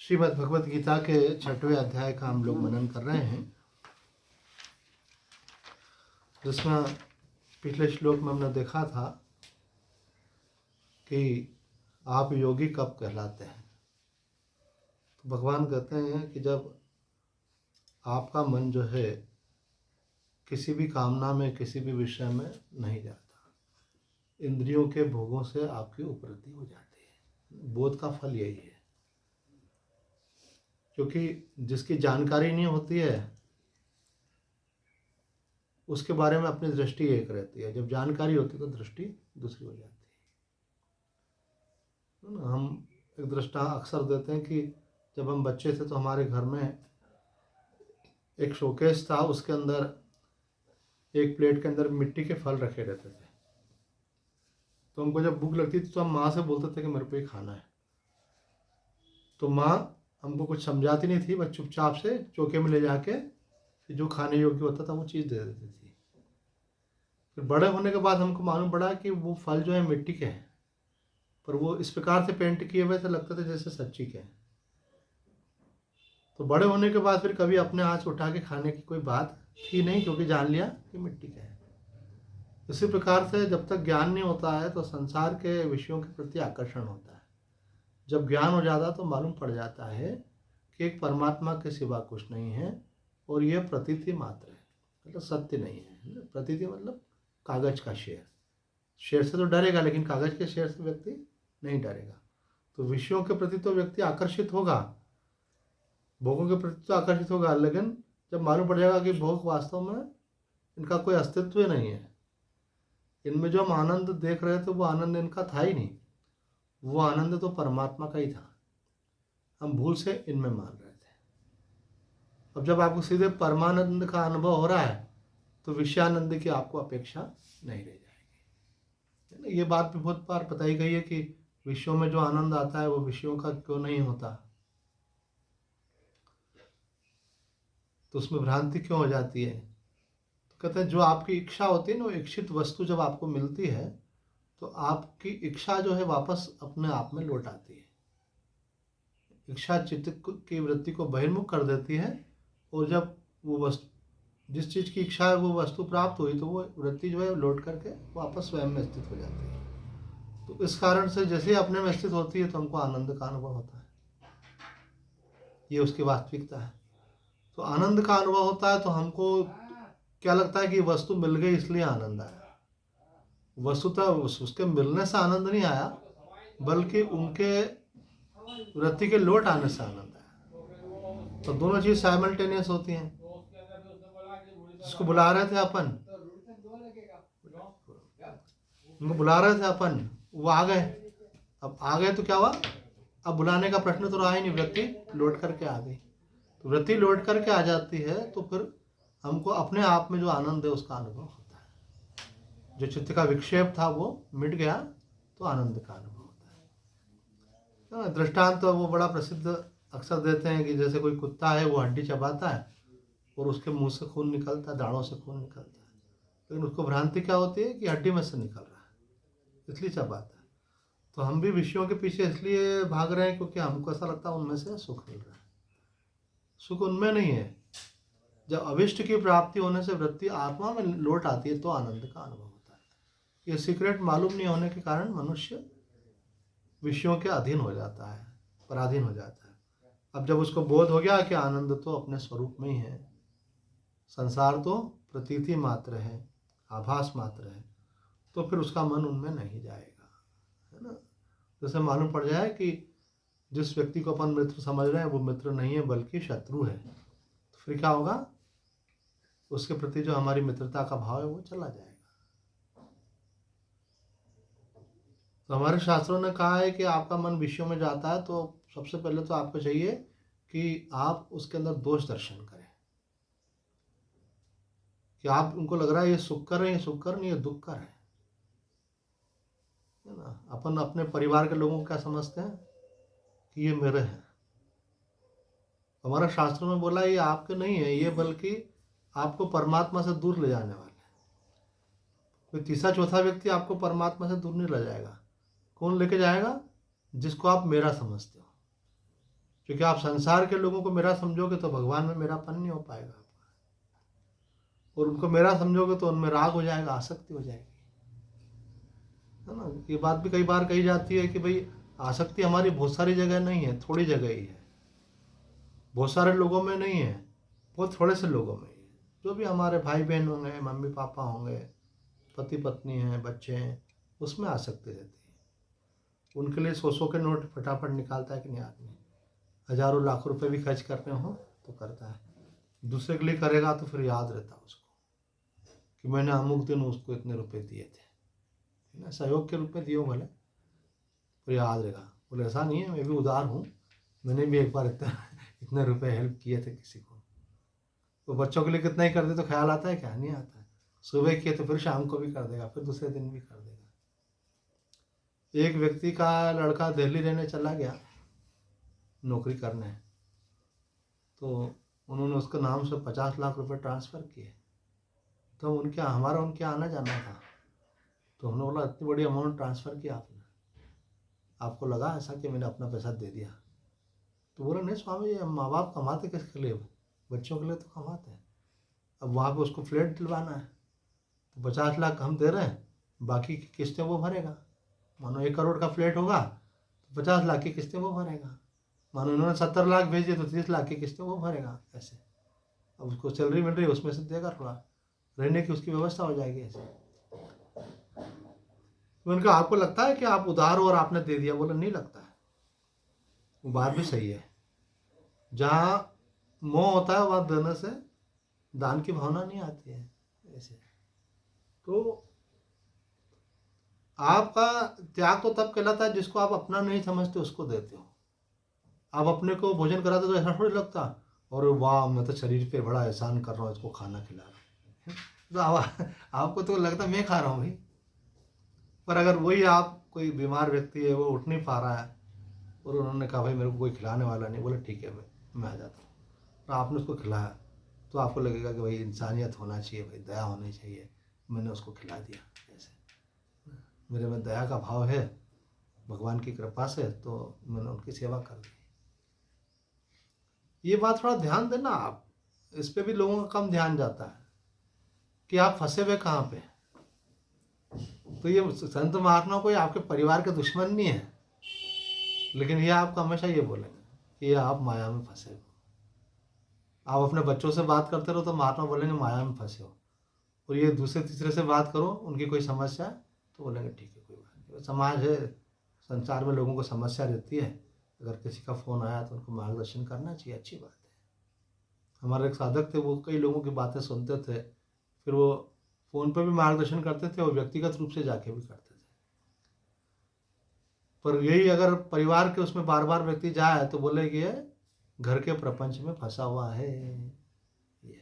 श्रीमद् भगवत गीता के 6वें अध्याय का हम लोग मनन कर रहे हैं, जिसमें पिछले श्लोक में हमने देखा था कि आप योगी कब कहलाते हैं। तो भगवान कहते हैं कि जब आपका मन जो है किसी भी कामना में, किसी भी विषय में नहीं जाता, इंद्रियों के भोगों से आपकी उपरति हो जाती है। बोध का फल यही है, क्योंकि जिसकी जानकारी नहीं होती है उसके बारे में अपनी दृष्टि एक रहती है, जब जानकारी होती है तो दृष्टि दूसरी हो जाती है। हम एक दृष्टा अक्सर देते हैं कि जब हम बच्चे थे तो हमारे घर में एक शोकेस था, उसके अंदर एक प्लेट के अंदर मिट्टी के फल रखे रहते थे। तो हमको जब भूख लगती थी तो हम माँ से बोलते थे कि मेरे को ये खाना है। तो माँ हमको कुछ समझाती नहीं थी, बस चुपचाप से चौके में ले जाके जो खाने योग्य होता था वो चीज़ दे देती थी। फिर बड़े होने के बाद हमको मालूम पड़ा कि वो फल जो है मिट्टी के हैं, पर वो इस प्रकार से पेंट किए हुए थे, लगते थे जैसे सच्ची के हैं। तो बड़े होने के बाद फिर कभी अपने हाथ से उठा के खाने की कोई बात थी नहीं, क्योंकि जान लिया कि मिट्टी के हैं। इसी प्रकार से जब तक ज्ञान नहीं होता है तो संसार के विषयों के प्रति आकर्षण होता है। जब ज्ञान हो जाता तो मालूम पड़ जाता है कि एक परमात्मा के सिवा कुछ नहीं है और यह प्रतीति मात्र है, मतलब सत्य नहीं है। प्रतीति मतलब कागज का शेर। शेर से तो डरेगा, लेकिन कागज के शेर से व्यक्ति नहीं डरेगा। तो विषयों के प्रति तो व्यक्ति आकर्षित होगा, भोगों के प्रति तो आकर्षित होगा, लेकिन जब मालूम पड़ जाएगा कि भोग वास्तव में इनका कोई अस्तित्व नहीं है, इनमें जो हम आनंद देख रहे थे वो आनंद इनका था ही नहीं, वो आनंद तो परमात्मा का ही था, हम भूल से इनमें मान रहे थे। अब जब आपको सीधे परमानंद का अनुभव हो रहा है तो विषयानंद की आपको अपेक्षा नहीं रह जाएगी। ये बात भी बहुत बार बताई गई है कि विषयों में जो आनंद आता है वो विषयों का क्यों नहीं होता, तो उसमें भ्रांति क्यों हो जाती है। तो कहते हैं जो आपकी इच्छा होती है ना, वो इच्छित वस्तु जब आपको मिलती है तो आपकी इच्छा जो है वापस अपने आप में लौट आती है। इच्छा चित्त की वृत्ति को बहिर्मुख कर देती है, और जब वो वस्तु, जिस चीज़ की इच्छा है वो वस्तु प्राप्त हुई, तो वो वृत्ति जो है लौट करके वापस स्वयं में स्थित हो जाती है। तो इस कारण से जैसे ही अपने में स्थित होती है तो हमको आनंद का अनुभव होता है। ये उसकी वास्तविकता है। तो आनंद का अनुभव होता है तो हमको क्या लगता है कि वस्तु मिल गई इसलिए आनंद आया। वस्तुतः उसके मिलने से आनंद नहीं आया, बल्कि उनके वृत्ति के लौट आने से आनंद आया। तो दोनों चीज साइमल्टेनियस होती हैं। जिसको बुला रहे थे अपन, उनको बुला रहे थे अपन, वो आ गए। अब आ गए तो क्या हुआ, अब बुलाने का प्रश्न तो रहा ही नहीं, वृत्ति लौट करके आ गई। तो वृत्ति लौट करके आ जाती है तो फिर हमको अपने आप में जो आनंद है उसका अनुभव होता है। जो चित्त का विक्षेप था वो मिट गया तो आनंद का अनुभव होता है। दृष्टांत तो वो बड़ा प्रसिद्ध अक्सर देते हैं कि जैसे कोई कुत्ता है, वो हड्डी चबाता है और उसके मुंह से खून निकलता है, दाढ़ों से खून निकलता है, लेकिन उसको भ्रांति क्या होती है कि हड्डी में से निकल रहा है, इसलिए चबाता है। तो हम भी विषयों के पीछे इसलिए भाग रहे हैं क्योंकि हमको ऐसा लगता है उनमें से सुख मिल रहा है। सुख उनमें नहीं है। जब अभिष्ट की प्राप्ति होने से वृत्ति आत्मा में लौट आती है तो आनंद का अनुभव होता है। ये सीक्रेट मालूम नहीं होने के कारण मनुष्य विषयों के अधीन हो जाता है, पराधीन हो जाता है। अब जब उसको बोध हो गया कि आनंद तो अपने स्वरूप में ही है, संसार तो प्रतीति मात्र है, आभास मात्र है, तो फिर उसका मन उनमें नहीं जाएगा, है ना। जैसे मालूम पड़ जाए कि जिस व्यक्ति को अपन मित्र समझ रहे हैं वो मित्र नहीं है बल्कि शत्रु है, तो फिर क्या होगा, उसके प्रति जो हमारी मित्रता का भाव है वो चला जाएगा। तो हमारे शास्त्रों ने कहा है कि आपका मन विषयों में जाता है तो सबसे पहले तो आपको चाहिए कि आप उसके अंदर दोष दर्शन करें, कि आप उनको लग रहा है ये सुख कर है, ये सुख कर नहीं, ये दुख कर है ना। अपन अपने परिवार के लोगों को क्या समझते हैं कि ये मेरे हैं। हमारा शास्त्रों में बोला ये आपके नहीं है, ये बल्कि आपको परमात्मा से दूर ले जाने वाले हैं। कोई तीसरा चौथा व्यक्ति आपको परमात्मा से दूर नहीं ले जाएगा। कौन लेके जाएगा, जिसको आप मेरा समझते हो, क्योंकि आप संसार के लोगों को मेरा समझोगे तो भगवान में मेरापन नहीं हो पाएगा आपका, और उनको मेरा समझोगे तो उनमें राग हो जाएगा, आसक्ति हो जाएगी, है ना। ये बात भी कई बार कही जाती है कि भाई आसक्ति हमारी बहुत सारी जगह नहीं है, थोड़ी जगह ही है, बहुत सारे लोगों में नहीं है, बहुत थोड़े से लोगों में ही है। जो भी हमारे भाई बहन होंगे, मम्मी पापा होंगे, पति पत्नी हैं, बच्चे हैं, उसमें आसक्ति रहती है। उनके लिए 100 के नोट फटाफट निकालता है कि नहीं आदमी, हजारों लाखों रुपए भी खर्च करते हो तो करता है। दूसरे के लिए करेगा तो फिर याद रहता है उसको कि मैंने अमुक दिन उसको इतने रुपए दिए थे, है ना, सहयोग के रूप में दिए भले, फिर याद रहेगा। बोले ऐसा नहीं है, मैं भी उदार हूँ, मैंने भी एक बार इतने रुपए हेल्प किए थे किसी को। तो बच्चों के लिए कितना ही कर दे तो ख्याल आता है क्या? नहीं आता है। सुबह किए तो फिर शाम को भी कर देगा, फिर दूसरे दिन भी कर देगा। एक व्यक्ति का लड़का दिल्ली रहने चला गया नौकरी करने, तो उन्होंने उसके नाम से 50 लाख रुपए ट्रांसफ़र किए। तो हमारा उनके आना जाना था, तो हमने बोला इतनी बड़ी अमाउंट ट्रांसफ़र किया आपने, आपको लगा ऐसा कि मैंने अपना पैसा दे दिया? तो बोला नहीं स्वामी जी, माँ बाप कमाते किसके लिए? बच्चों के लिए तो कमाते हैं। अब वहाँ पे उसको फ्लैट दिलवाना है, तो 50 लाख हम दे रहे हैं, बाकी की किस्तें वो भरेगा। मानो 1 करोड़ का फ्लैट होगा तो 50 लाख की किस्तें वो भरेगा। मानो उन्होंने 70 लाख भेजे तो 30 लाख की किस्तें वो भरेगा। ऐसे अब उसको सैलरी मिल रही है, उसमें से देगा, थोड़ा रहने की उसकी व्यवस्था हो जाएगी। ऐसे तो उनका आपको लगता है कि आप उधार हो और आपने दे दिया? बोला नहीं लगता है। वो बात भी सही है, जहाँ मोह होता है वहाँ देने से दान की भावना नहीं आती है। ऐसे तो आपका त्याग तो तब कहलाता है जिसको आप अपना नहीं समझते उसको देते हो। आप अपने को भोजन कराते तो ऐसा थोड़ी लगता और वाह मैं तो शरीर पे बड़ा एहसान कर रहा हूँ, इसको खाना खिला रहा हूँ। तो आपको तो लगता है मैं खा रहा हूँ भाई। पर अगर वही आप कोई बीमार व्यक्ति है, वो उठ नहीं पा रहा है और उन्होंने कहा भाई मेरे को कोई खिलाने वाला नहीं, बोले ठीक है भाई मैं आ जाता हूँ, और आपने उसको खिलाया, तो आपको लगेगा कि भाई इंसानियत होना चाहिए, भाई दया होनी चाहिए, मैंने उसको खिला दिया। ऐसे मेरे में दया का भाव है भगवान की कृपा से, तो मैंने उनकी सेवा कर दी। ये बात थोड़ा ध्यान देना आप, इस पे भी लोगों का कम ध्यान जाता है कि आप फंसे हुए कहाँ पे। तो ये संत महात्मा कोई आपके परिवार के दुश्मन नहीं है, लेकिन ये आपको हमेशा ये बोलेंगे कि ये आप माया में फंसे हो। आप अपने बच्चों से बात करते रहो तो महात्मा बोलेंगे माया में फंसे हो, और ये दूसरे तीसरे से बात करो उनकी कोई समस्या है तो बोलेंगे ठीक है कोई बात नहीं। समाज है, संसार में लोगों को समस्या रहती है, अगर किसी का फ़ोन आया तो उनको मार्गदर्शन करना चाहिए, अच्छी बात है। हमारे एक साधक थे, वो कई लोगों की बातें सुनते थे, फिर वो फ़ोन पे भी मार्गदर्शन करते थे और व्यक्तिगत रूप से जाके भी करते थे। पर यही अगर परिवार के उसमें बार बार व्यक्ति जाए तो बोले कि ये घर के प्रपंच में फंसा हुआ है ये,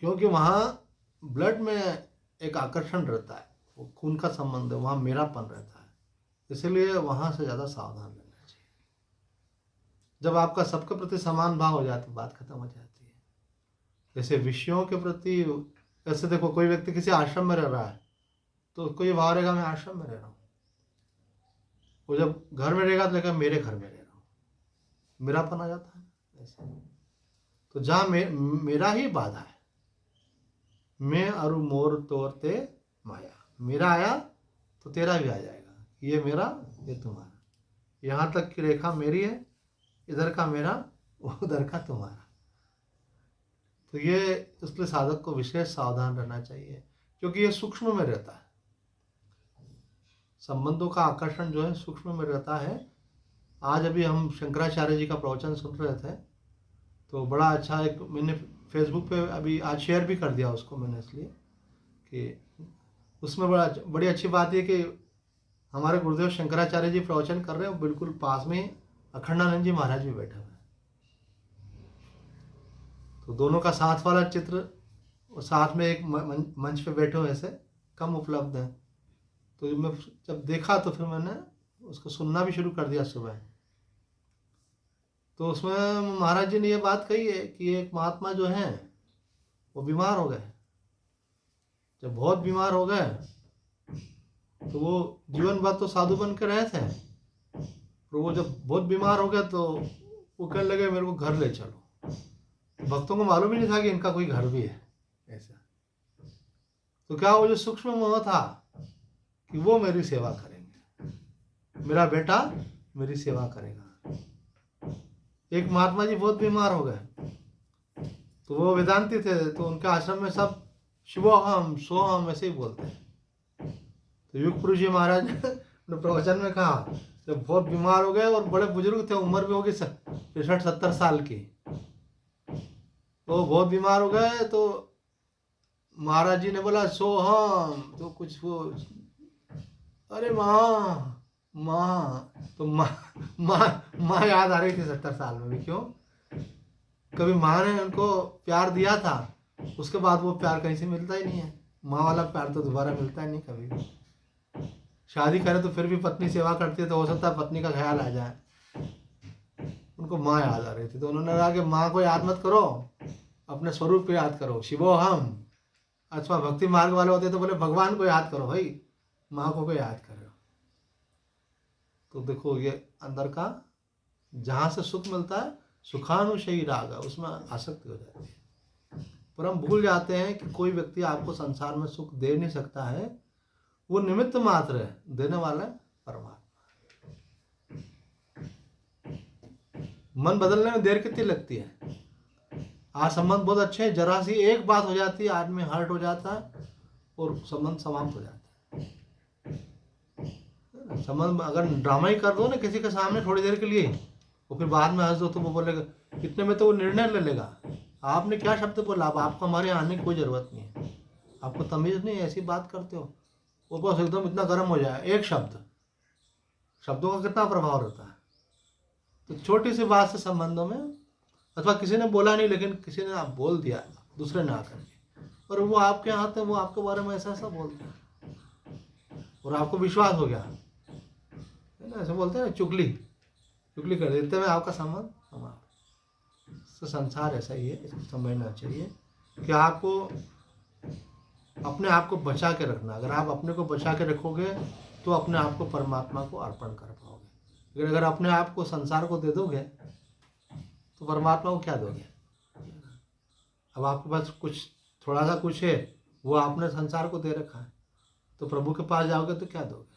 क्योंकि वहाँ ब्लड में एक आकर्षण रहता है, वो खून का संबंध है, वहाँ मेरापन रहता है, इसलिए वहाँ से ज़्यादा सावधान रहना चाहिए। जब आपका सबके प्रति समान भाव हो जाए तो बात खत्म हो जाती है। जैसे विषयों के प्रति, ऐसे देखो कोई व्यक्ति किसी आश्रम में रह रहा है तो उसको ये भाव रहेगा मैं आश्रम में रह रहा हूँ, वो जब घर में रहेगा तो लगेगा मेरे घर में रह रहा हूँ, मेरापन आ जाता है। ऐसे तो जहाँ मेरा ही बाधा है, मैं अरु मोर तोरते माया, मेरा आया तो तेरा भी आ जाएगा, ये मेरा ये तुम्हारा, यहाँ तक की रेखा मेरी है, इधर का मेरा उधर का तुम्हारा। तो ये इसलिए साधक को विशेष सावधान रहना चाहिए, क्योंकि ये सूक्ष्म में रहता है, संबंधों का आकर्षण जो है सूक्ष्म में रहता है। आज अभी हम शंकराचार्य जी का प्रवचन सुन रहे थे, तो बड़ा अच्छा एक मैंने फेसबुक पे अभी आज शेयर भी कर दिया उसको मैंने, इसलिए कि उसमें बड़ी अच्छी बात ये कि हमारे गुरुदेव शंकराचार्य जी प्रवचन कर रहे हैं, बिल्कुल पास में अखंडानंद जी महाराज भी बैठे हुए हैं। तो दोनों का साथ वाला चित्र, और साथ में एक मंच पे बैठे हुए ऐसे कम उपलब्ध है। तो मैं जब देखा तो फिर मैंने उसको सुनना भी शुरू कर दिया सुबह। तो उसमें महाराज जी ने ये बात कही है कि एक महात्मा जो हैं वो बीमार हो गए। जब बहुत बीमार हो गए तो वो जीवन भर तो साधु बन के रहे थे, और वो जब बहुत बीमार हो गया तो वो कहने लगे मेरे को घर ले चलो। भक्तों को मालूम ही नहीं था कि इनका कोई घर भी है ऐसा। तो क्या वो जो सूक्ष्म मोह था कि वो मेरी सेवा करेंगे, मेरा बेटा मेरी सेवा करेगा। एक महात्मा जी बहुत बीमार हो गए, तो वो वेदांती थे, तो उनके आश्रम में सब शिवोहम सोहम ऐसे ही बोलते हैं। तो युग पुरुष जी महाराज ने प्रवचन में कहा, जब बहुत बीमार हो गए और बड़े बुजुर्ग थे, उम्र भी होगी 65-70 साल की, तो बहुत बीमार हो गए, तो महाराज जी ने बोला सोहम, तो कुछ वो अरे माँ माँ, तो माँ याद आ रही थी 70 साल में भी। क्यों? कभी माँ ने उनको प्यार दिया था, उसके बाद वो प्यार कहीं से मिलता ही नहीं है। माँ वाला प्यार तो दोबारा मिलता ही नहीं कभी भी। शादी करे तो फिर भी पत्नी सेवा करती है, तो हो सकता है पत्नी का ख्याल आ जाए। उनको माँ याद आ रही थी, तो उन्होंने कहा कि माँ को याद मत करो, अपने स्वरूप को याद करो, शिवोहम। अथवा भक्ति मार्ग वाले होते तो बोले भगवान को याद करो भाई, माँ को याद करो। तो देखो ये अंदर का जहाँ से सुख मिलता है, सुखानुशयी राग, उसमें आसक्ति हो जाती है। पर हम भूल जाते हैं कि कोई व्यक्ति आपको संसार में सुख दे नहीं सकता है, वो निमित्त मात्र है, देने वाला परमात्मा। मन बदलने में देर कितनी लगती है? आज संबंध बहुत अच्छे हैं, जरा सी एक बात हो जाती है, आदमी हर्ट हो जाता है और संबंध समाप्त हो जाता है। संबंध अगर ड्रामा ही कर दो ना किसी के सामने थोड़ी देर के लिए, और फिर बाद में हंस दो, तो वो बोलेगा, इतने में तो वो निर्णय ले लेगा, आपने क्या शब्द बोला, अब आपको हमारे आने की कोई ज़रूरत नहीं है, आपको तमीज़ नहीं, ऐसी बात करते हो। वो बस एकदम इतना गर्म हो जाए, एक शब्दों का कितना प्रभाव रहता है। तो छोटी सी बात से संबंधों में, अथवा किसी ने बोला नहीं लेकिन किसी ने आप बोल दिया दूसरे ने आकर के, और वो आपके यहाँ आते हैं, वो आपके बारे में ऐसा ऐसा बोलते हैं और आपको विश्वास हो गया है ना, ऐसे बोलते हैं चुगली कर देते हैं आपका संबंध हमारा। तो संसार ऐसा ही है, इसको समझना चाहिए कि आपको अपने आप को बचा के रखना। अगर आप अपने को बचा के रखोगे तो अपने आप को परमात्मा को अर्पण कर पाओगे। लेकिन अगर अपने आप को संसार को दे दोगे तो परमात्मा को क्या दोगे? अब आपके पास कुछ थोड़ा सा कुछ है, वो आपने संसार को दे रखा है, तो प्रभु के पास जाओगे तो क्या दोगे?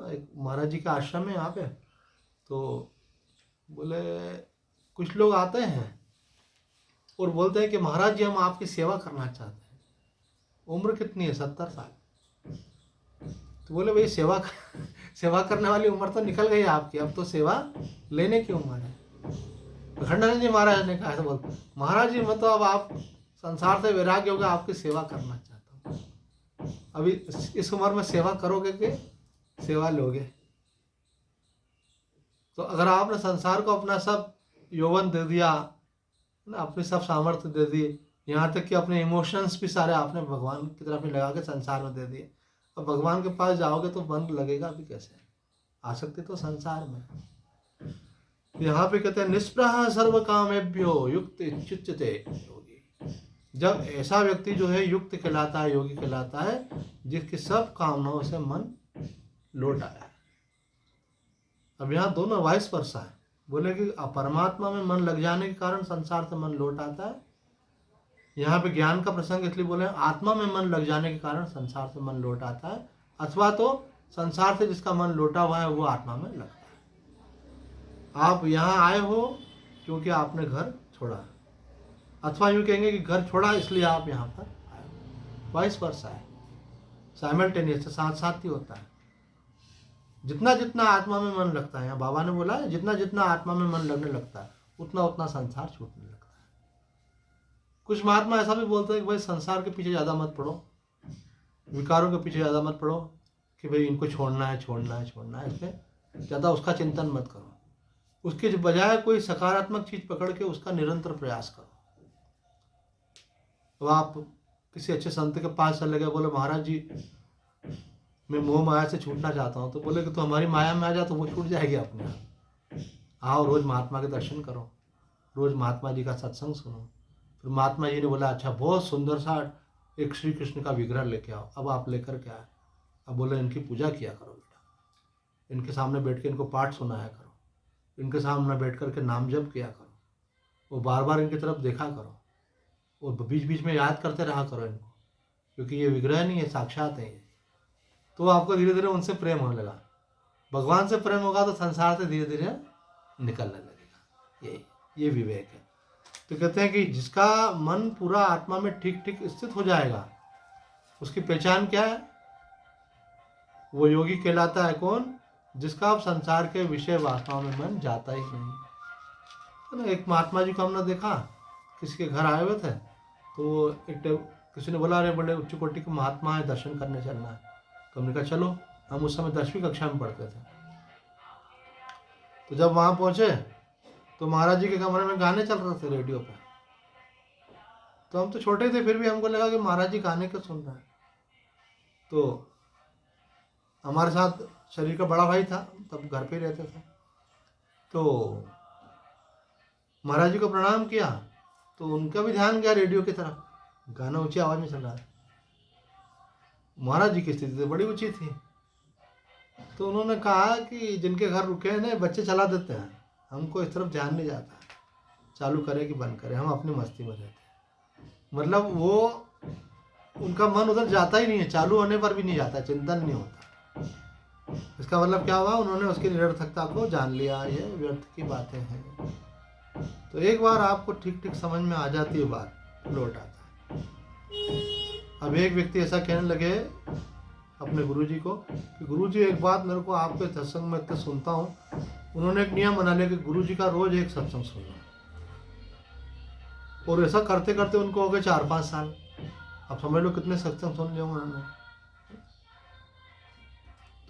एक महाराज जी का आश्रम है यहाँ पे, तो बोले कुछ लोग आते हैं और बोलते हैं कि महाराज जी हम आपकी सेवा करना चाहते हैं। उम्र कितनी है? 70 साल। तो बोले भाई सेवा करने वाली उम्र तो निकल गई आपकी, अब तो सेवा लेने की उम्र है। खंडानंद जी महाराज ने कहा, ऐसा बोलते महाराज जी मतलब अब आप संसार से वैराग्य होगा, आपकी सेवा करना चाहता हूँ। अभी इस उम्र में सेवा करोगे कि सेवा लोगे? तो अगर आपने संसार को अपना सब यौवन दे दिया ना, अपनी सब सामर्थ्य दे दी, यहाँ तक कि अपने इमोशंस भी सारे आपने भगवान की तरफ ही लगा के संसार में दे दिए, अब भगवान के पास जाओगे तो मन लगेगा भी कैसे? आसक्ति तो संसार में। यहाँ पे कहते हैं निष्प्रह सर्व कामेभ्यो युक्त चित्तते योगी। जब ऐसा व्यक्ति जो है युक्त कहलाता है, योगी कहलाता है, जिसकी सब कामनाओं से मन लौट आया है। अब यहाँ दोनों वाइस वर्सा है। बोले कि परमात्मा में मन लग जाने के कारण संसार से मन लौट आता है। यहाँ पे ज्ञान का प्रसंग इसलिए बोले आत्मा में मन लग जाने के कारण संसार से मन लौट आता है, अथवा तो संसार से जिसका मन लौटा हुआ है वो आत्मा में लगता है। आप यहाँ आए हो क्योंकि आपने घर छोड़ा, अथवा यूँ कहेंगे कि घर छोड़ा इसलिए आप यहाँ पर आए हो। वाइस वर्सा है, साइमल्टेनियस, साथ साथ ही होता है। जितना जितना आत्मा में मन लगता है, यहाँ बाबा ने बोला है जितना जितना आत्मा में मन लगने लगता है उतना उतना संसार छूटने लगता है। कुछ महात्मा ऐसा भी बोलते हैं कि भाई संसार के पीछे ज़्यादा मत पड़ो, विकारों के पीछे ज़्यादा मत पड़ो कि भाई इनको छोड़ना है इसमें ज़्यादा उसका चिंतन मत करो, उसके बजाय कोई सकारात्मक चीज़ पकड़ के उसका निरंतर प्रयास करो। तो आप किसी अच्छे संत के पास चले गए, बोले महाराज जी मैं मोह माया से छूटना चाहता हूँ, तो बोले कि तो हमारी माया में आ जा तो वो छूट जाएगी अपने आप। आओ रोज़ महात्मा के दर्शन करो, रोज़ महात्मा जी का सत्संग सुनो। फिर महात्मा जी ने बोला अच्छा बहुत सुंदर सा एक श्री कृष्ण का विग्रह लेके आओ। अब आप लेकर के आए, अब बोले इनकी पूजा किया करो बेटा, इनके सामने बैठ के इनको पाठ सुनाया करो, इनके सामने बैठ कर के नाम जप किया करो, वो बार बार इनकी तरफ देखा करो और बीच बीच में याद करते रहा करो इनको, क्योंकि ये विग्रह नहीं है, साक्षात है ये। तो आपको धीरे धीरे उनसे प्रेम होने लगा। भगवान से प्रेम होगा तो संसार से धीरे धीरे निकलने लगेगा। ये विवेक है। तो कहते हैं कि जिसका मन पूरा आत्मा में ठीक ठीक स्थित हो जाएगा, उसकी पहचान क्या है? वो योगी कहलाता है। कौन? जिसका अब संसार के विषय वासनाओं में मन जाता ही नहीं है ना। एक महात्मा जी को हमने देखा, किसी के घर आए हुए थे, तो किसी ने बोला अरे बड़े उच्च कोटि के महात्मा है, दर्शन करने चलना है। तो हमने कहा चलो। हम उस समय 10वीं कक्षा में पढ़ते थे। तो जब वहाँ पहुँचे तो महाराज जी के कमरे में गाने चल रहे थे रेडियो पे। तो हम तो छोटे थे, फिर भी हमको लगा कि महाराज जी गाने क्यों सुन रहे हैं। तो हमारे साथ शरीर का बड़ा भाई था, तब घर पे रहते थे। तो महाराज जी को प्रणाम किया तो उनका भी ध्यान गया रेडियो की तरफ, गाना ऊंची आवाज में चल रहा है। महाराज जी की स्थिति तो बड़ी ऊंची थी। तो उन्होंने कहा कि जिनके घर रुके हैं ना, बच्चे चला देते हैं, हमको इस तरफ ध्यान नहीं जाता, चालू करे कि बंद करे, हम अपनी मस्ती में रहते हैं। मतलब वो उनका मन उधर जाता ही नहीं है, चालू होने पर भी नहीं जाता, चिंतन नहीं होता। इसका मतलब क्या हुआ? उन्होंने उसकी निरर्थकता को जान लिया, ये व्यर्थ की बातें हैं। तो एक बार आपको ठीक ठीक समझ में आ जाती है बात, लौट आता है। अब एक व्यक्ति ऐसा कहने लगे अपने गुरुजी को कि गुरुजी एक बात मेरे को आपके सत्संग में इतना सुनता हूँ, उन्होंने एक नियम बना लिया कि गुरुजी का रोज एक सत्संग सुनना। और ऐसा करते करते उनको हो गए 4-5 साल। अब समझ लो कितने सत्संग सुन लिया उन्होंने।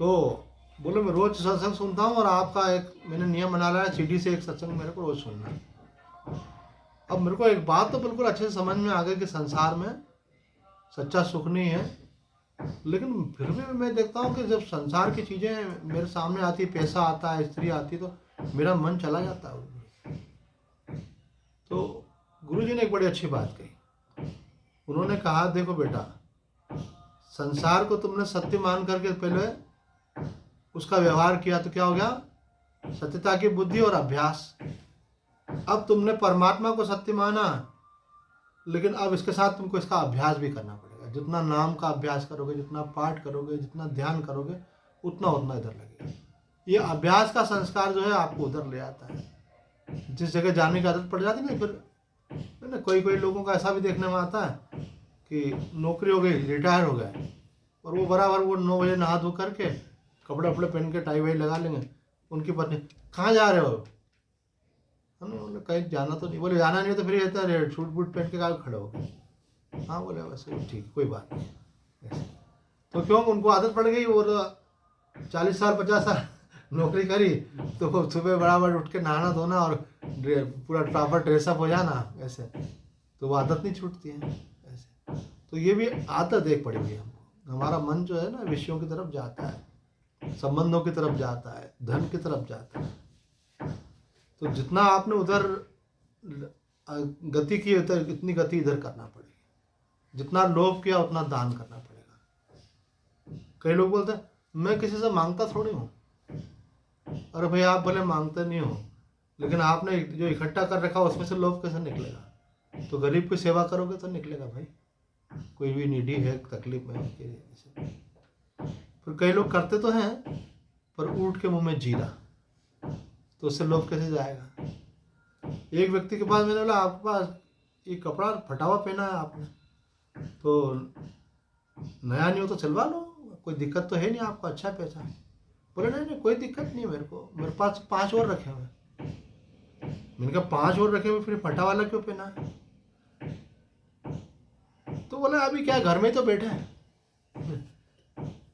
तो बोले मैं रोज सत्संग सुनता हूँ और आपका एक मैंने नियम बना लिया, सीडी से एक सत्संग मेरे को रोज सुनना है। अब मेरे को एक बात तो बिल्कुल अच्छे से समझ में आ गई कि संसार में सच्चा सुख नहीं है, लेकिन फिर भी मैं देखता हूँ कि जब संसार की चीज़ें मेरे सामने आती, पैसा आता है, स्त्री आती, तो मेरा मन चला जाता है। तो गुरुजी ने एक बड़ी अच्छी बात कही। उन्होंने कहा देखो बेटा, संसार को तुमने सत्य मान करके पहले उसका व्यवहार किया तो क्या हो गया? सत्यता की बुद्धि और अभ्यास। अब तुमने परमात्मा को सत्य माना, लेकिन अब इसके साथ तुमको इसका अभ्यास भी करना पड़ेगा। जितना नाम का अभ्यास करोगे, जितना पाठ करोगे, जितना ध्यान करोगे, उतना उतना इधर लगेगा। ये अभ्यास का संस्कार जो है आपको उधर ले आता है। जिस जगह जाने की आदत पड़ जाती है ना, फिर ना कोई लोगों का ऐसा भी देखने में आता है कि नौकरी हो गई, रिटायर हो गए, और वो बराबर वो 9 बजे नहा धो करके कपड़े वपड़े पहन के टाई वाई लगा लेंगे। उनकी पत्नी कहाँ जा रहे हो? हमने कहीं जाना तो नहीं। बोले जाना नहीं हो तो फिर कहता है सूट बूट पहन के कहाँ खड़े हो गए? हाँ बोले वैसे ठीक, कोई बात नहीं। ऐसे तो क्यों? उनको आदत पड़ गई, और 40 साल 50 साल नौकरी करी, तो सुबह बराबर उठ के नहाना धोना और पूरा प्रॉपर ड्रेसअप हो जाना, ऐसे तो वो आदत नहीं छूटती है। ऐसे तो ये भी आदत एक पड़ी हुई है हमको। हमारा मन जो है ना विषयों की तरफ जाता है, संबंधों की तरफ जाता है, धन की तरफ जाता है। तो जितना आपने उधर गति की उधर इतनी गति इधर करना पड़ेगी। जितना लोभ किया उतना दान करना पड़ेगा। कई लोग बोलते हैं मैं किसी से मांगता थोड़ी हूँ। अरे भाई आप भले मांगते नहीं हो, लेकिन आपने जो इकट्ठा कर रखा उसमें से लोभ कैसे निकलेगा? तो गरीब की सेवा करोगे तो निकलेगा भाई। कोई भी नीडी है, तकलीफ में है। फिर कई लोग करते तो हैं पर ऊँट के मुंह में जीरा, तो उससे लोभ कैसे जाएगा? एक व्यक्ति के पास मैंने बोला आपके पास ये कपड़ा फटा हुआ पहना है आपने, तो नया नहीं हो तो सिलवा लो, कोई दिक्कत तो है नहीं, आपको अच्छा पैसा है। बोले नहीं कोई दिक्कत नहीं मेरे को, मेरे पास 5 और रखे हुए। मैंने कहा 5 और रखे हुए, फिर फटा वाला क्यों पहना है? तो बोला अभी क्या घर में तो बैठे हैं।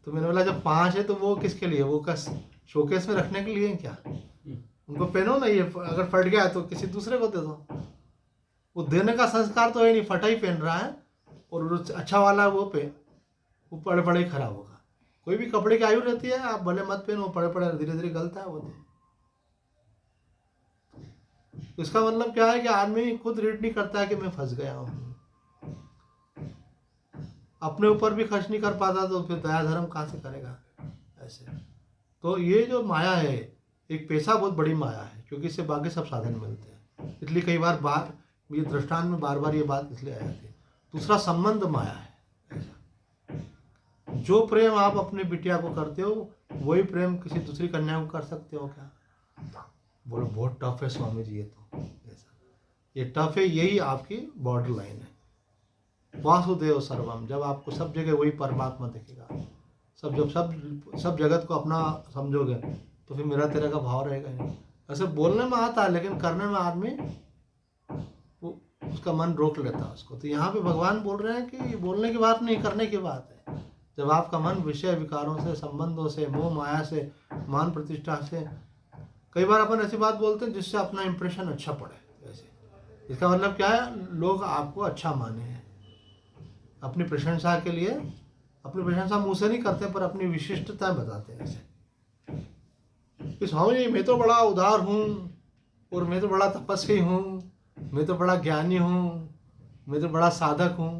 तो मैंने बोला जब 5 है तो वो किसके लिए? वो कस शोकेस में रखने के लिए क्या? उनको पहनो ना, ये अगर फट गया तो किसी दूसरे को दे दो। वो देने का संस्कार तो है नहीं, फटा ही पहन रहा है, और अच्छा वाला वो पड़े पड़े ही खराब होगा। कोई भी कपड़े की आयु रहती है, आप भले मत पहनो, पड़े पड़े धीरे धीरे गलता है वो। तो इसका मतलब क्या है कि आदमी खुद रीड नहीं करता है कि मैं फंस गया हूँ। अपने ऊपर भी खर्च नहीं कर पाता तो फिर दया धर्म कहाँ से करेगा? ऐसे तो ये जो माया है, एक पैसा बहुत बड़ी माया है, क्योंकि इससे बाकी सब साधन मिलते हैं। इसलिए कई बार ये दृष्टांत में बार ये बात इसलिए आई थी। दूसरा, संबंध माया है। ऐसा जो प्रेम आप अपने बिटिया को करते हो, वही प्रेम किसी दूसरी कन्या को कर सकते हो क्या? बोलो बहुत टफ है स्वामी जी ये तो। ऐसा ये टफ है, यही आपकी बॉर्डर लाइन है। वासुदेव सर्वम, जब आपको सब जगह वही परमात्मा दिखेगा, सब जगत को अपना समझोगे, तो फिर मेरा तेरा का भाव रहेगा नहीं। ऐसे बोलने में आता है, लेकिन करने में आदमी वो उसका मन रोक लेता है उसको। तो यहाँ पे भगवान बोल रहे हैं कि बोलने की बात नहीं, करने की बात है। जब आपका मन विषय विकारों से, संबंधों से, मोह माया से, मान प्रतिष्ठा से, कई बार अपन ऐसी बात बोलते हैं जिससे अपना इंप्रेशन अच्छा पड़े। ऐसे इसका मतलब क्या है? लोग आपको अच्छा माने हैं, अपनी प्रशंसा के लिए। अपनी प्रशंसा मुंह से नहीं करते, पर अपनी विशिष्टता बताते हैं। ऐसे कि स्वामी जी मैं तो बड़ा उदार हूँ, और मैं तो बड़ा तपस्वी हूँ, मैं तो बड़ा ज्ञानी हूँ, मैं तो बड़ा साधक हूँ।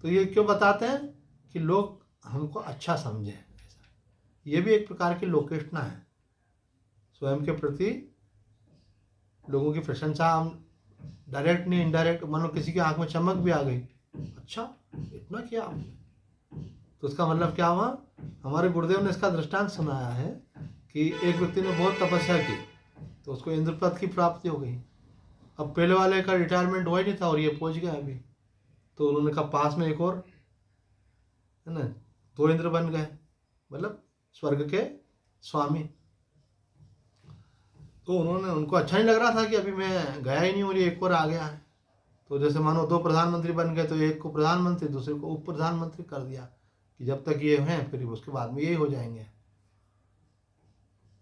तो ये क्यों बताते हैं? कि लोग हमको अच्छा समझें। ऐसा ये भी एक प्रकार की लोकेष्णा है, स्वयं के प्रति लोगों की प्रशंसा। हम डायरेक्ट नहीं, इनडायरेक्ट, मानो किसी की आंख में चमक भी आ गई, अच्छा इतना किया आपने, तो उसका मतलब क्या हुआ? हमारे गुरुदेव ने इसका दृष्टांत सुनाया है कि एक व्यक्ति ने बहुत तपस्या की, तो उसको इंद्रपद की प्राप्ति हो गई। अब पहले वाले का रिटायरमेंट हुआ ही नहीं था, और ये पहुंच गया अभी। तो उन्होंने कहा पास में एक और है ना, 2 इंद्र बन गए, मतलब स्वर्ग के स्वामी। तो उनको अच्छा नहीं लग रहा था कि अभी मैं गया ही नहीं, और ये एक और आ गया है। तो जैसे मानो 2 प्रधानमंत्री बन गए, तो एक को प्रधानमंत्री, दूसरे को उप प्रधानमंत्री कर दिया कि जब तक ये हैं फिर उसके बाद में यही हो जाएंगे।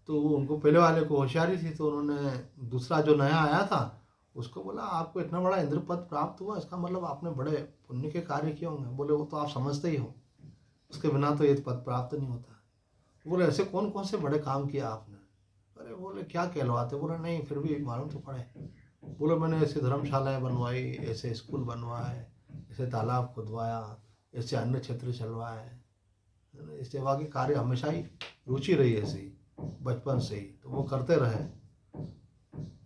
तो उनको पहले वाले को होशियारी थी, तो उन्होंने दूसरा जो नया आया था उसको बोला आपको इतना बड़ा इंद्र पद प्राप्त हुआ, इसका मतलब आपने बड़े पुण्य के कार्य किए होंगे। बोले वो तो आप समझते ही हो, उसके बिना तो ये पद प्राप्त नहीं होता। बोले ऐसे कौन कौन से बड़े काम किया आपने? अरे बोले क्या कहलवाते? बोले नहीं फिर भी मालूम तो पड़े। बोले मैंने ऐसे धर्मशालाएं बनवाई, ऐसे स्कूल बनवाए, ऐसे तालाब खुदवाया, ऐसे अन्य क्षेत्र चलवाए, इस सेवा के कार्य हमेशा ही रुचि रही ऐसी बचपन से ही, तो वो करते रहे।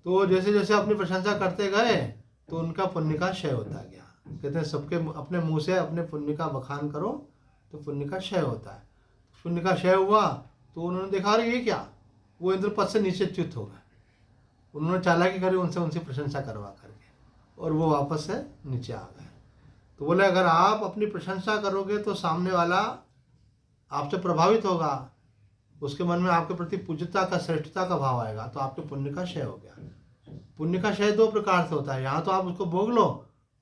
तो जैसे जैसे अपनी प्रशंसा करते गए, तो उनका पुण्य का क्षय होता गया। कहते हैं सबके अपने मुंह से अपने पुण्य का बखान करो तो पुण्य का क्षय होता है। पुण्य का क्षय हुआ तो उन्होंने देखा अरे ये क्या, वो इंद्र पद से नीचे च्युत हो गए। उन्होंने चालाकी करी उनसे प्रशंसा करवा करके, और वो वापस से नीचे आ गए। तो बोले अगर आप अपनी प्रशंसा करोगे तो सामने वाला आपसे प्रभावित होगा, उसके मन में आपके प्रति पूज्यता का, श्रेष्ठता का भाव आएगा, तो आपके पुण्य का क्षय हो गया। पुण्य का क्षय 2 प्रकार से होता है, यहाँ तो आप उसको भोग लो,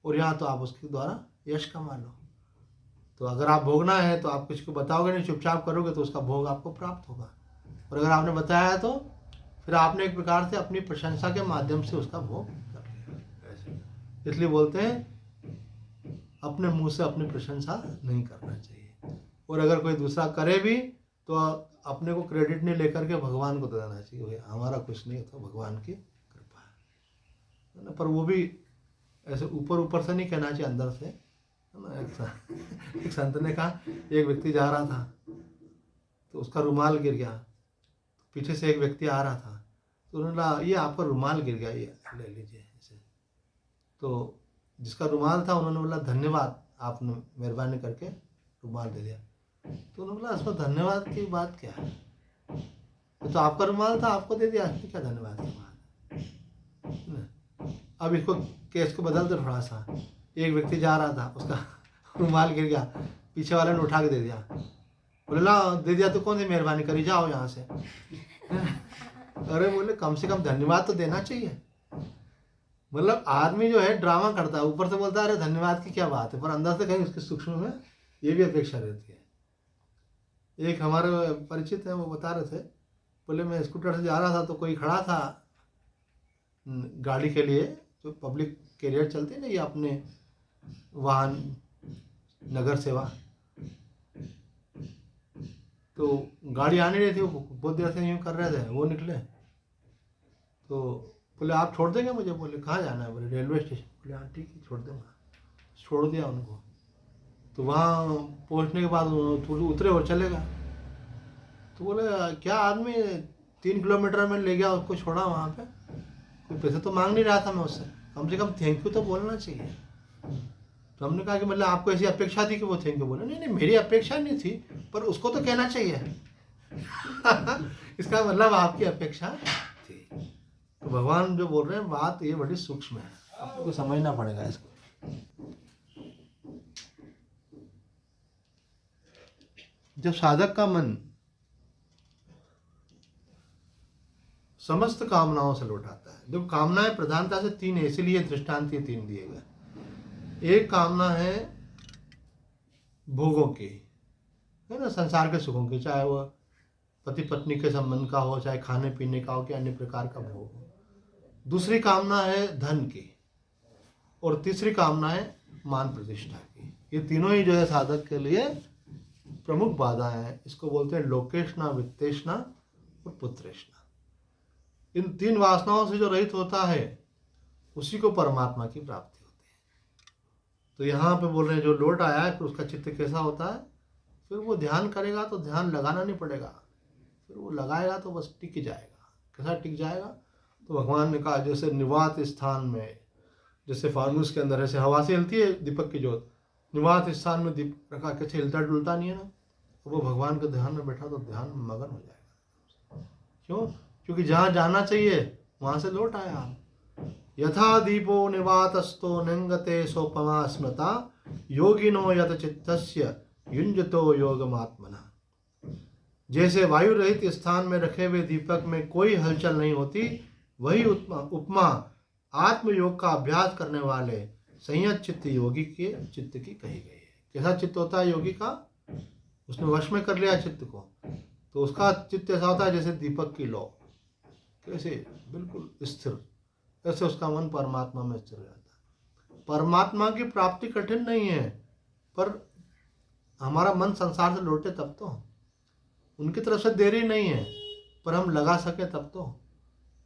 और यहाँ तो आप उसके द्वारा यश कमा लो। तो अगर आप भोगना है तो आप किसी को बताओगे नहीं, चुपचाप करोगे तो उसका भोग आपको प्राप्त होगा। और अगर आपने बताया है तो फिर आपने एक प्रकार से अपनी प्रशंसा के माध्यम से उसका भोग कर लिया। इसलिए बोलते हैं अपने मुंह से अपनी प्रशंसा नहीं करना चाहिए, और अगर कोई दूसरा करे भी तो अपने को क्रेडिट नहीं लेकर के भगवान को दे देना चाहिए, भाई हमारा कुछ नहीं होता, भगवान की कृपा है ना। पर वो भी ऐसे ऊपर ऊपर से नहीं कहना चाहिए, अंदर से है ना। एक संत ने कहा एक व्यक्ति जा रहा था, तो उसका रुमाल गिर गया, पीछे से एक व्यक्ति आ रहा था, तो उन्होंने कहा ये आपका रुमाल गिर गया, ये ले लीजिए ऐसे। तो जिसका रुमाल था उन्होंने बोला धन्यवाद, आपने मेहरबानी करके रुमाल दे दिया। तो उन्होंने बोला इसमें धन्यवाद की बात क्या है, तो आपका रुमाल था, आपको दे दिया, इसमें क्या धन्यवाद की बात है। अब इसको केस को बदल दो थोड़ा सा। एक व्यक्ति जा रहा था, उसका रुमाल गिर गया, पीछे वाले ने उठा के दे दिया, बोले ला दे दिया तो कौन सी मेहरबानी करी, जाओ यहाँ से। अरे बोले कम से कम धन्यवाद तो देना चाहिए। मतलब आदमी जो है ड्रामा करता है, ऊपर से बोलता है अरे धन्यवाद की क्या बात है, पर अंदर से कहीं उसके सूक्ष्म में ये भी अपेक्षा रहती है। एक हमारे परिचित है, वो बता रहे थे, बोले मैं स्कूटर से जा रहा था तो कोई खड़ा था गाड़ी के लिए, जो पब्लिक कैरियर चलते हैं ना, ये अपने वाहन नगर सेवा, तो गाड़ी आने रही थी, वो बहुत देर से यूँ कर रहे थे, वो निकले तो बोले आप छोड़ देंगे मुझे? बोले कहाँ जाना है? बोले रेलवे स्टेशन। बोले हाँ ठीक है छोड़ दूँगा। छोड़ दिया उनको। तो वहाँ पहुँचने के बाद थोड़ी उतरे और चले गए। तो बोले क्या आदमी 3 किलोमीटर में ले गया, उसको छोड़ा वहाँ पे, कोई पैसे तो मांग नहीं रहा था मैं उससे, कम से कम थैंक यू तो बोलना चाहिए। तो हमने कहा कि मतलब आपको ऐसी अपेक्षा थी कि वो थैंक यू बोले? नहीं नहीं, मेरी अपेक्षा नहीं थी, पर उसको तो कहना चाहिए। इसका मतलब आपकी अपेक्षा थी। तो भगवान जो बोल रहे हैं बात ये बड़ी सूक्ष्म है, आपको समझना पड़ेगा इसको। जब साधक का मन समस्त कामनाओं से लौटाता है, जब कामनाएं प्रधानता से 3 है, इसीलिए दृष्टांत ये 3 दिए गए। एक कामना है भोगों की, है ना, संसार के सुखों की, चाहे वह पति पत्नी के संबंध का हो, चाहे खाने पीने का हो, कि अन्य प्रकार का भोग हो। दूसरी कामना है धन की, और तीसरी कामना है मान प्रतिष्ठा की। ये तीनों ही जो है साधक के लिए प्रमुख बाधाएं हैं। इसको बोलते हैं लोकेशना, वित्तेषणा और पुत्रेषणा। इन 3 वासनाओं से जो रहित होता है उसी को परमात्मा की प्राप्ति होती है। तो यहाँ पे बोल रहे हैं जो लौट आया है, फिर उसका चित्त कैसा होता है? फिर वो ध्यान करेगा तो ध्यान लगाना नहीं पड़ेगा, फिर वो लगाएगा तो बस टिक जाएगा। कैसा टिक जाएगा? तो भगवान ने कहा जैसे निवात स्थान में, जैसे फानुस के अंदर ऐसे हवा से हिलती है दीपक की ज्योत, निवात स्थान में दीप रखा कैसे हिलता डुलता नहीं है ना, तो वो भगवान के ध्यान में बैठा तो ध्यान में मगन हो जाएगा। क्यों? क्योंकि जहाँ जाना चाहिए वहाँ से लौट आया आप। यथा दीपो निवातस्थो निंगते सोपमा स्मृता योगिनो यत चित्तस्य युंजतो योगमात्मना। जैसे वायु रहित स्थान में रखे हुए दीपक में कोई हलचल नहीं होती, वही उपमा आत्मयोग का अभ्यास करने वाले संयत चित्त योगी के चित्त की कही गई है। कैसा चित्त होता है योगी का? उसने वश में कर लिया चित्त को, तो उसका चित्त ऐसा होता है जैसे दीपक की लौ, कैसे बिल्कुल स्थिर, ऐसे उसका मन परमात्मा में स्थिर रहता है। परमात्मा की प्राप्ति कठिन नहीं है, पर हमारा मन संसार से लौटे तब तो, उनकी तरफ से देरी नहीं है, पर हम लगा सके तब तो।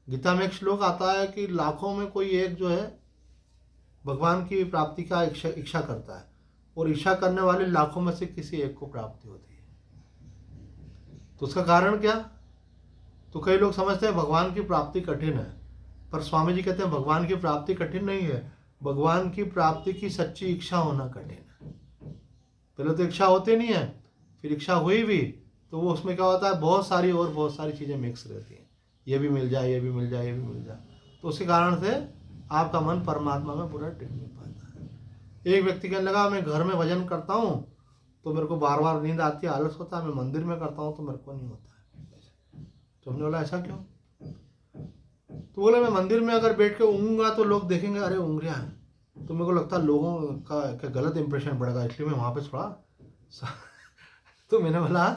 गीता में एक श्लोक आता है कि लाखों में कोई एक जो है भगवान की प्राप्ति का इच्छा करता है, और इच्छा करने वाले लाखों में से किसी एक को प्राप्ति होती है। तो उसका कारण क्या? तो कई लोग समझते हैं भगवान की प्राप्ति कठिन है, पर स्वामी जी कहते हैं भगवान की प्राप्ति कठिन नहीं है, भगवान की प्राप्ति की सच्ची इच्छा होना कठिन है। पहले तो इच्छा होती नहीं है, फिर इच्छा हुई भी तो वो उसमें क्या होता है, बहुत सारी चीज़ें मिक्स रहती हैं, ये भी मिल जाए, ये भी मिल जाए, ये भी मिल जाए, तो उसके कारण से आपका मन परमात्मा में पूरा टिक नहीं पाता है। एक व्यक्ति कहने लगा मैं घर में भजन करता हूँ तो मेरे को बार बार नींद आती है, आलस होता है, मैं मंदिर में करता हूँ तो मेरे को नहीं होता है। तो हमने बोला ऐसा क्यों? तो बोले मैं मंदिर में अगर बैठ के ऊँगूंगा तो लोग देखेंगे अरे ऊँगरिया है, तो मेरे को लगता है लोगों का गलत इंप्रेशन पड़ेगा, इसलिए मैं वहाँ पे थोड़ा तो मैंने बोला